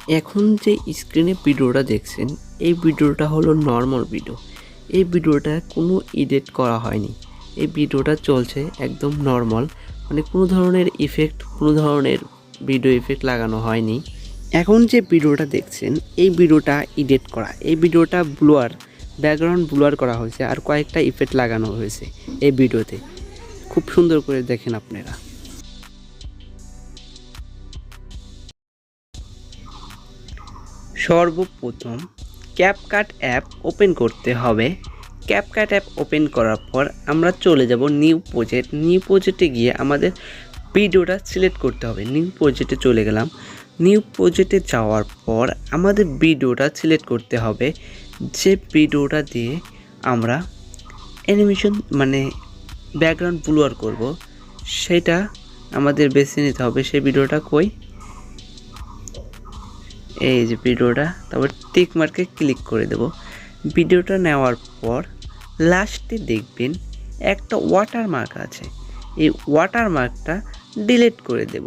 এখন যে স্ক্রিনে ভিডিওটা দেখছেন এই ভিডিওটা হলো নর্মাল ভিডিও। এই ভিডিওটা কোনো এডিট করা হয়নি। এই ভিডিওটা চলছে একদম নর্মাল, মানে কোনো ধরনের ইফেক্ট, কোনো ধরনের ভিডিও ইফেক্ট লাগানো হয়নি। এখন যে ভিডিওটা দেখছেন এই ভিডিওটা এডিট করা, এই ভিডিওটা ব্লার, ব্যাকগ্রাউন্ড ব্লার করা হয়েছে আর কয়েকটা ইফেক্ট লাগানো হয়েছে এই ভিডিওতে। খুব সুন্দর করে দেখেন আপনারা। সর্বপ্রথম ক্যাপকাট অ্যাপ ওপেন করতে হবে। ক্যাপকাট অ্যাপ ওপেন করার পর আমরা চলে যাব নিউ প্রজেক্ট। নিউ প্রজেক্টে গিয়ে আমাদের ভিডিওটা সিলেক্ট করতে হবে। নিউ প্রজেক্টে চলে গেলাম। নিউ প্রজেক্টে যাওয়ার পর আমাদের ভিডিওটা সিলেক্ট করতে হবে, যে ভিডিওটা দিয়ে আমরা অ্যানিমেশন মানে ব্যাকগ্রাউন্ড ব্লার করব সেটা আমাদের বেছে নিতে হবে। সেই ভিডিওটা কই, এই যে ভিডিওটা, তারপর টিক মার্কে ক্লিক করে দেব। ভিডিওটা নেওয়ার পর লাস্টে দেখবেন একটা ওয়াটারমার্ক আছে, এই ওয়াটারমার্কটা ডিলিট করে দেব।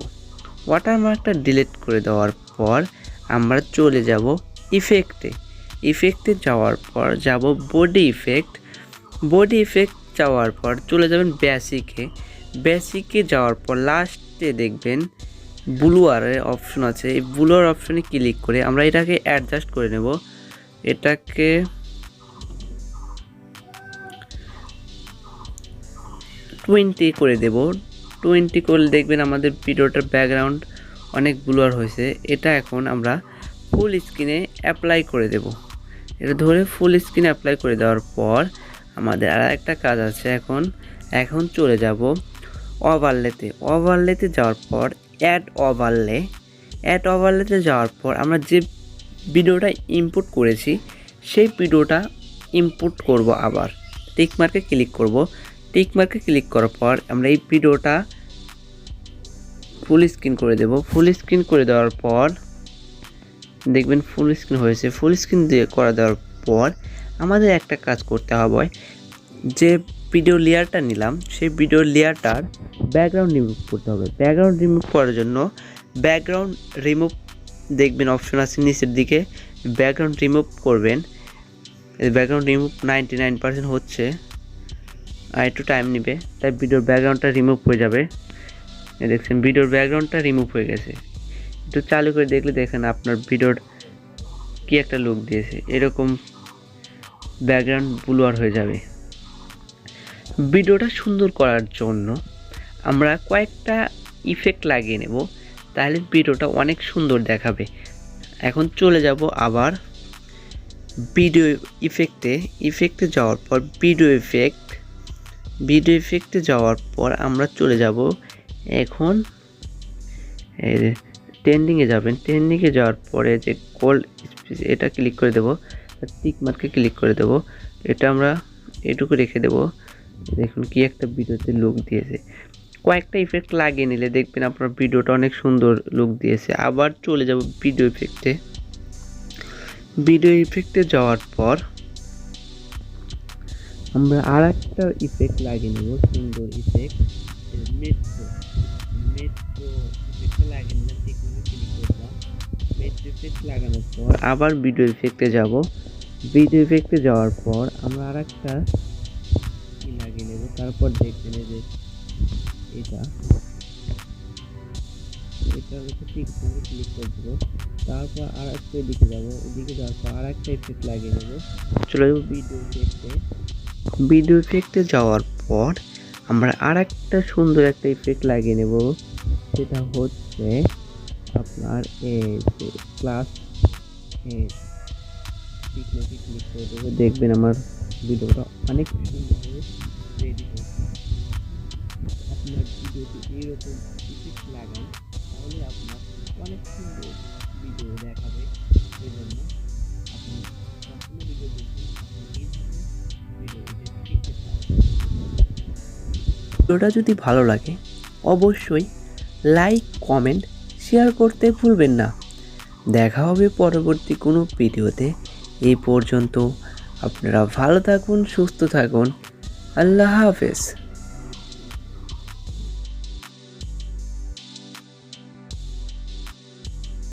ওয়াটারমার্কটা ডিলিট করে দেওয়ার পর আমরা চলে যাব ইফেক্টে। ইফেক্টে যাওয়ার পর যাব বডি ইফেক্ট। বডি ইফেক্ট যাওয়ার পর চলে যাবেন বেসিকে। বেসিকে যাওয়ার পর লাস্টে দেখবেন ব্লুয়ারের অপশন আছে, এই ব্লুয়ার অপশনে ক্লিক করে আমরা এটাকে অ্যাডজাস্ট করে নেব। এটাকে 20 করে দেব। 20 করলে দেখবেন আমাদের ভিডিওটার ব্যাকগ্রাউন্ড অনেক ব্লুয়ার হয়েছে। এটা এখন আমরা ফুল স্ক্রিনে অ্যাপ্লাই করে দেব। এটা ধরে ফুল স্ক্রিনে অ্যাপ্লাই করে দেওয়ার পর আমাদের আর একটা কাজ আছে। এখন চলে যাব ওভারলেতে। ওভারলেতে যাওয়ার পর অ্যাড ওভারলে। অ্যাড ওভারলেতে যাওয়ার পর আমরা যে ভিডিওটা ইম্পোর্ট করেছি সেই ভিডিওটা ইম্পোর্ট করব। আবার টিক মার্কে ক্লিক করব। টিক মার্কে ক্লিক করার পর আমরা এই ভিডিওটা ফুল স্ক্রিন করে দেব। ফুল স্ক্রিন করে দেওয়ার পর দেখবেন ফুল স্ক্রিন হয়েছে। ফুল স্ক্রিন দিয়ে করে দেওয়ার পর আমাদের একটা কাজ করতে হবে, যে ভিডিও লেয়ারটা নিলাম সেই ভিডিও লেয়ারটার ব্যাকগ্রাউন্ড রিমুভ করতে হবে। ব্যাকগ্রাউন্ড রিমুভ করার জন্য ব্যাকগ্রাউন্ড রিমুভ দেখবেন অপশন আছে নিচের দিকে, ব্যাকগ্রাউন্ড রিমুভ করবেন। ব্যাকগ্রাউন্ড রিমুভ 99% হচ্ছে, আর একটু টাইম নেবে, তাই ভিডিওর ব্যাকগ্রাউন্ডটা রিমুভ হয়ে যাবে। দেখছেন ভিডিওর ব্যাকগ্রাউন্ডটা রিমুভ হয়ে গেছে। একটু চালু করে দেখলে দেখেন আপনার ভিডিওর কি একটা লুক দিয়েছে, এরকম ব্যাকগ্রাউন্ড ব্লার হয়ে যাবে। ভিডিওটা সুন্দর করার জন্য আমরা কয়েকটা ইফেক্ট লাগিয়ে নেব, তাহলে ভিডিওটা অনেক সুন্দর দেখাবে। এখন চলে যাব আবার ভিডিও ইফেক্টে যাওয়ার পর ভিডিও ইফেক্টে যাওয়ার পর আমরা চলে যাব এখন ট্রেন্ডিংয়ে যাবেন। ট্রেন্ডিংয়ে যাওয়ার পরে যে কোল্ড স্পিচ এটা ক্লিক করে দেব, টিক মার্কে ক্লিক করে দেব। এটা আমরা এটুকু রেখে দেব। দেখুন কি একটা ভিডিওতে লুক দিয়েছে। কয়েকটা ইফেক্ট লাগিয়ে নিলে দেখবেন আপনার ভিডিওটা অনেক সুন্দর লুক দিয়েছে। আবার চলে যাব ভিডিও ইফেক্টে যাওয়ার পর আমরা আর একটা ইফেক্ট লাগিয়ে নেব, সুন্দর ইফেক্ট মেট্রো ইফেক্টটা লাগিয়ে নিলাম। ঠিক মতো ক্লিক করলাম। মেট্রো ইফেক্ট লাগানোর পর আবার ভিডিও ইফেক্টে যাব। ভিডিও ইফেক্টে যাওয়ার পর আমরা আর একটা লাগিয়ে নেব। তারপর দেখবেন যে এটা ঠিক মতো ক্লিক করে দেবো। তারপর আর একটা দিকে যাবো, এদিকে যাওয়ার পর আর একটা ইফেক্ট লাগিয়ে নেব। চলে যাবো ভিডিও ইফেক্টে যাওয়ার পর আমরা আর একটা সুন্দর একটা ইফেক্ট লাগিয়ে নেব। সেটা হচ্ছে আপনার ক্লাস ক্লিক করে দেবো। দেখবেন আমার ভিডিওটা অনেক সুন্দর রেডি হচ্ছে। আপনার ভিডিওতে এইরকম ইফেক্ট লাগান তাহলে আপনার অনেক সুন্দর ভিডিও দেখাবে। সেই জন্য আপনি সম্পূর্ণ ভিডিও দেখুন। ভিডিওটা যদি ভালো লাগে অবশ্যই লাইক, কমেন্ট, শেয়ার করতে ভুলবেন না। দেখা হবে পরবর্তী কোনো ভিডিওতে। এই পর্যন্ত আপনারা ভালো থাকুন, সুস্থ থাকুন। আল্লাহ হাফেজ।